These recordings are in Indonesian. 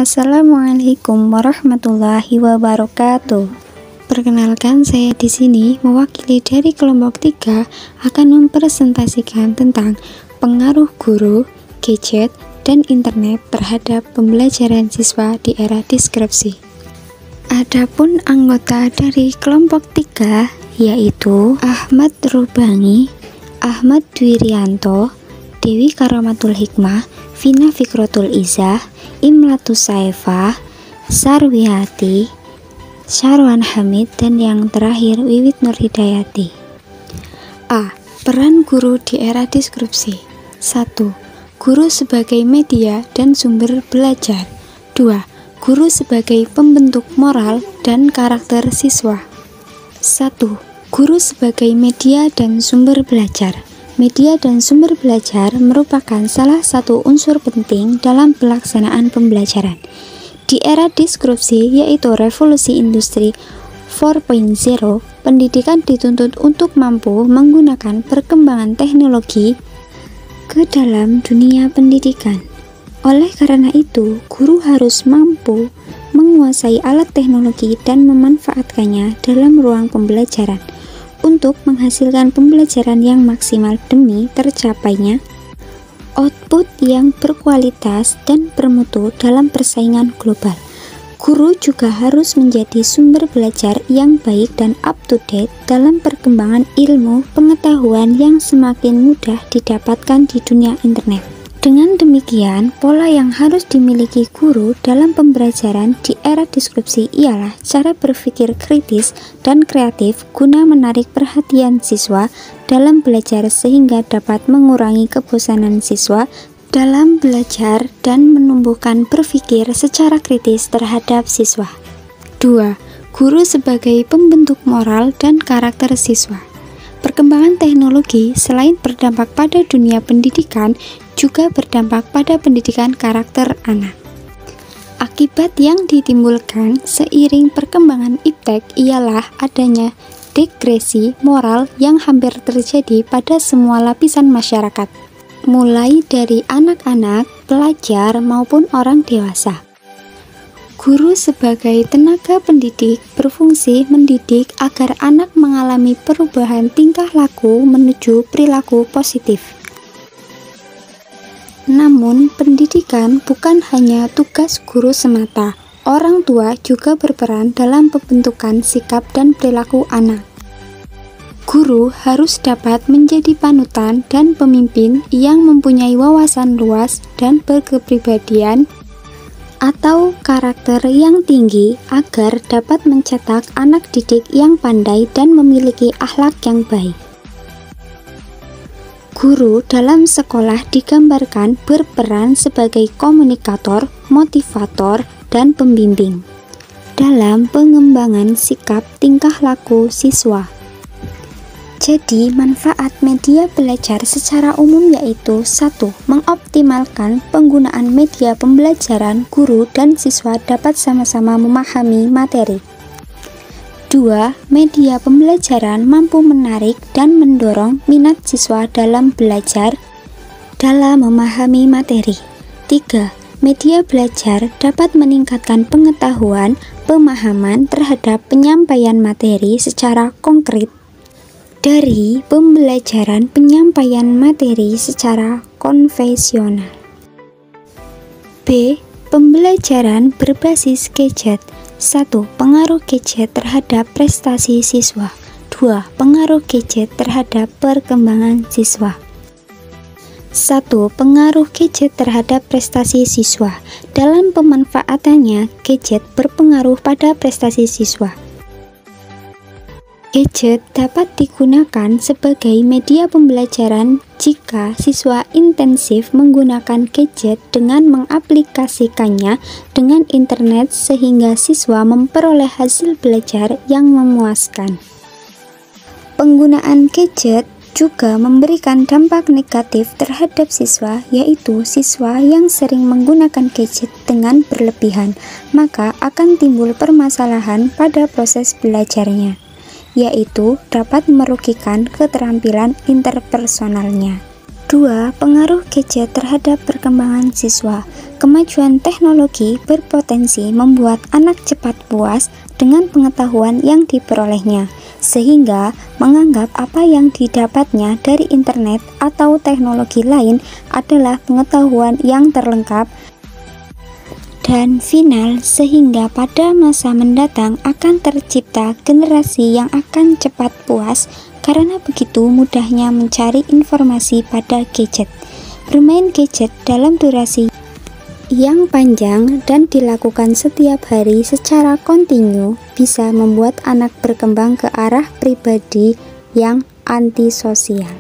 Assalamualaikum warahmatullahi wabarakatuh. Perkenalkan, saya di sini mewakili dari kelompok 3 akan mempresentasikan tentang pengaruh guru, gadget, dan internet terhadap pembelajaran siswa di era diskripsi. Adapun anggota dari kelompok 3 yaitu Ahmad Rubangi, Ahmad Dwirianto, Dewi Karamatul Hikmah, Vina Fikrotul Izah, Imlatus Saifah, Sarwihati, Syarwan Hamid, dan yang terakhir Wiwit Nurhidayati. A. Peran guru di era diskripsi. 1. Guru sebagai media dan sumber belajar. 2. Guru sebagai pembentuk moral dan karakter siswa. 1. Guru sebagai media dan sumber belajar. Media dan sumber belajar merupakan salah satu unsur penting dalam pelaksanaan pembelajaran. Di era diskripsi, yaitu revolusi industri 4.0, pendidikan dituntut untuk mampu menggunakan perkembangan teknologi ke dalam dunia pendidikan. Oleh karena itu, guru harus mampu menguasai alat teknologi dan memanfaatkannya dalam ruang pembelajaran untuk menghasilkan pembelajaran yang maksimal demi tercapainya output yang berkualitas dan bermutu dalam persaingan global. Guru juga harus menjadi sumber belajar yang baik dan up-to-date dalam perkembangan ilmu pengetahuan yang semakin mudah didapatkan di dunia internet. Dengan demikian, pola yang harus dimiliki guru dalam pembelajaran di era diskripsi ialah cara berpikir kritis dan kreatif guna menarik perhatian siswa dalam belajar sehingga dapat mengurangi kebosanan siswa dalam belajar dan menumbuhkan berpikir secara kritis terhadap siswa. 2. Guru sebagai pembentuk moral dan karakter siswa. Perkembangan teknologi selain berdampak pada dunia pendidikan, juga berdampak pada pendidikan karakter anak. Akibat yang ditimbulkan seiring perkembangan iptek ialah adanya degresi moral yang hampir terjadi pada semua lapisan masyarakat, mulai dari anak-anak, pelajar, maupun orang dewasa. Guru sebagai tenaga pendidik berfungsi mendidik agar anak mengalami perubahan tingkah laku menuju perilaku positif. Namun, pendidikan bukan hanya tugas guru semata. Orang tua juga berperan dalam pembentukan sikap dan perilaku anak. Guru harus dapat menjadi panutan dan pemimpin yang mempunyai wawasan luas dan berkepribadian atau karakter yang tinggi agar dapat mencetak anak didik yang pandai dan memiliki akhlak yang baik. Guru dalam sekolah digambarkan berperan sebagai komunikator, motivator, dan pembimbing dalam pengembangan sikap tingkah laku siswa. Jadi, manfaat media belajar secara umum yaitu 1. Mengoptimalkan penggunaan media pembelajaran, guru dan siswa dapat sama-sama memahami materi. 2. Media pembelajaran mampu menarik dan mendorong minat siswa dalam belajar, dalam memahami materi. 3. Media belajar dapat meningkatkan pengetahuan, pemahaman terhadap penyampaian materi secara konkret dari pembelajaran penyampaian materi secara konvensional. B. Pembelajaran berbasis gadget. 1. Pengaruh gadget terhadap prestasi siswa. 2. Pengaruh gadget terhadap perkembangan siswa. 1. Pengaruh gadget terhadap prestasi siswa. Dalam pemanfaatannya, gadget berpengaruh pada prestasi siswa. Gadget dapat digunakan sebagai media pembelajaran jika siswa intensif menggunakan gadget dengan mengaplikasikannya dengan internet sehingga siswa memperoleh hasil belajar yang memuaskan. Penggunaan gadget juga memberikan dampak negatif terhadap siswa, yaitu siswa yang sering menggunakan gadget dengan berlebihan, maka akan timbul permasalahan pada proses belajarnya, yaitu dapat merugikan keterampilan interpersonalnya. 2. Pengaruh gadget terhadap perkembangan siswa. Kemajuan teknologi berpotensi membuat anak cepat puas dengan pengetahuan yang diperolehnya, sehingga menganggap apa yang didapatnya dari internet atau teknologi lain adalah pengetahuan yang terlengkap dan final, sehingga pada masa mendatang akan tercipta generasi yang akan cepat puas karena begitu mudahnya mencari informasi pada gadget. Bermain gadget dalam durasi yang panjang dan dilakukan setiap hari secara kontinu bisa membuat anak berkembang ke arah pribadi yang antisosial.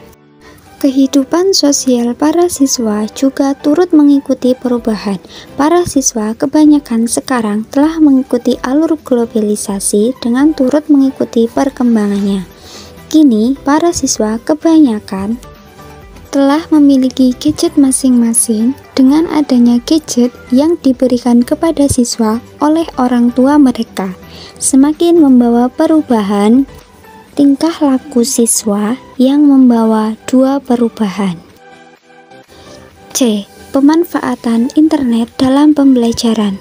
Kehidupan sosial para siswa juga turut mengikuti perubahan. Para siswa kebanyakan sekarang telah mengikuti alur globalisasi dengan turut mengikuti perkembangannya. Kini, para siswa kebanyakan telah memiliki gadget masing-masing. Dengan adanya gadget yang diberikan kepada siswa oleh orang tua mereka, semakin membawa perubahan tingkah laku siswa yang membawa dua perubahan. C. Pemanfaatan internet dalam pembelajaran.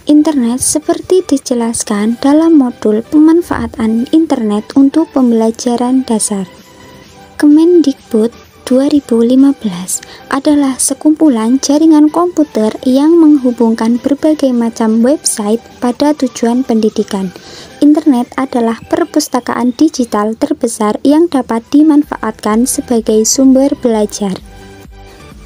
Internet seperti dijelaskan dalam modul pemanfaatan internet untuk pembelajaran dasar. Kemendikbud 2015 adalah sekumpulan jaringan komputer yang menghubungkan berbagai macam website pada tujuan pendidikan. Internet adalah perpustakaan digital terbesar yang dapat dimanfaatkan sebagai sumber belajar.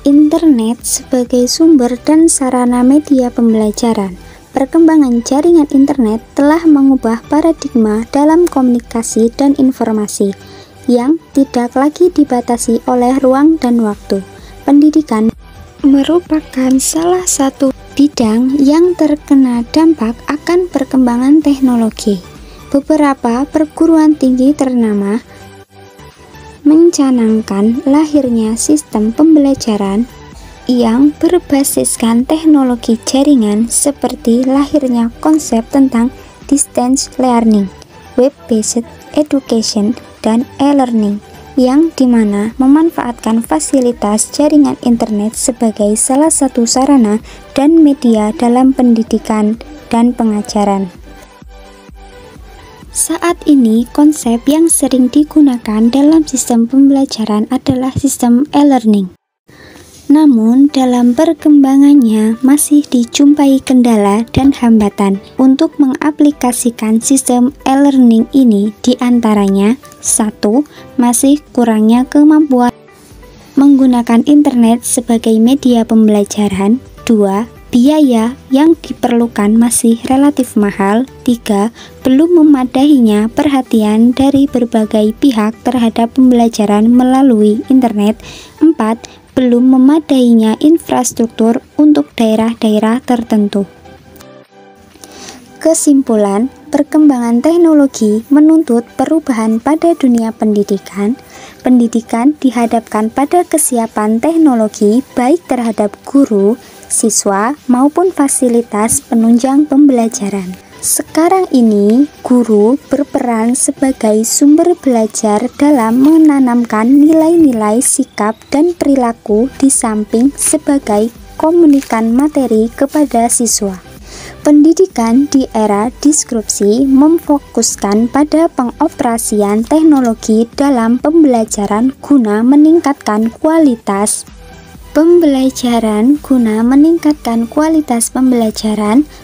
Internet sebagai sumber dan sarana media pembelajaran. Perkembangan jaringan internet telah mengubah paradigma dalam komunikasi dan informasi yang tidak lagi dibatasi oleh ruang dan waktu. Pendidikan merupakan salah satu bidang yang terkena dampak akan perkembangan teknologi. Beberapa perguruan tinggi ternama mencanangkan lahirnya sistem pembelajaran yang berbasiskan teknologi jaringan, seperti lahirnya konsep tentang distance learning, web-based education, dan e-learning, yang dimana memanfaatkan fasilitas jaringan internet sebagai salah satu sarana dan media dalam pendidikan dan pengajaran. Saat ini, konsep yang sering digunakan dalam sistem pembelajaran adalah sistem e-learning. Namun, dalam perkembangannya masih dijumpai kendala dan hambatan untuk mengaplikasikan sistem e-learning ini, diantaranya 1. Masih kurangnya kemampuan menggunakan internet sebagai media pembelajaran. 2. Biaya yang diperlukan masih relatif mahal. 3. Belum memadahinya perhatian dari berbagai pihak terhadap pembelajaran melalui internet. 4. Belum memadainya infrastruktur untuk daerah-daerah tertentu. Kesimpulan, perkembangan teknologi menuntut perubahan pada dunia pendidikan. Pendidikan dihadapkan pada kesiapan teknologi baik terhadap guru, siswa, maupun fasilitas penunjang pembelajaran. Sekarang ini, guru berperan sebagai sumber belajar dalam menanamkan nilai-nilai sikap dan perilaku di samping sebagai komunikan materi kepada siswa. Pendidikan di era disrupsi memfokuskan pada pengoperasian teknologi dalam pembelajaran guna meningkatkan kualitas pembelajaran,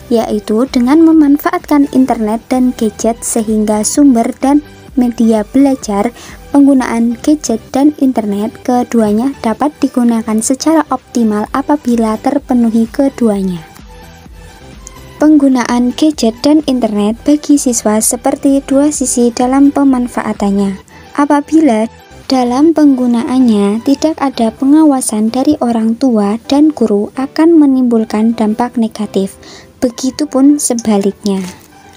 yaitu dengan memanfaatkan internet dan gadget sehingga sumber dan media belajar. Penggunaan gadget dan internet keduanya dapat digunakan secara optimal apabila terpenuhi keduanya. Penggunaan gadget dan internet bagi siswa seperti dua sisi dalam pemanfaatannya. Apabila dalam penggunaannya tidak ada pengawasan dari orang tua dan guru, akan menimbulkan dampak negatif. Begitupun sebaliknya.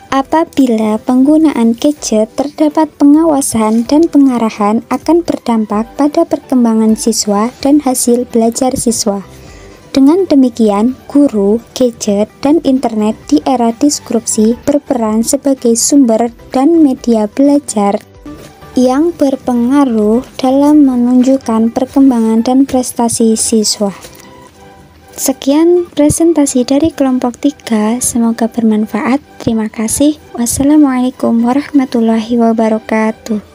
Apabila penggunaan gadget terdapat pengawasan dan pengarahan, akan berdampak pada perkembangan siswa dan hasil belajar siswa. Dengan demikian, guru, gadget, dan internet di era disrupsi berperan sebagai sumber dan media belajar yang berpengaruh dalam menunjukkan perkembangan dan prestasi siswa. Sekian presentasi dari kelompok 3, semoga bermanfaat. Terima kasih. Wassalamualaikum warahmatullahi wabarakatuh.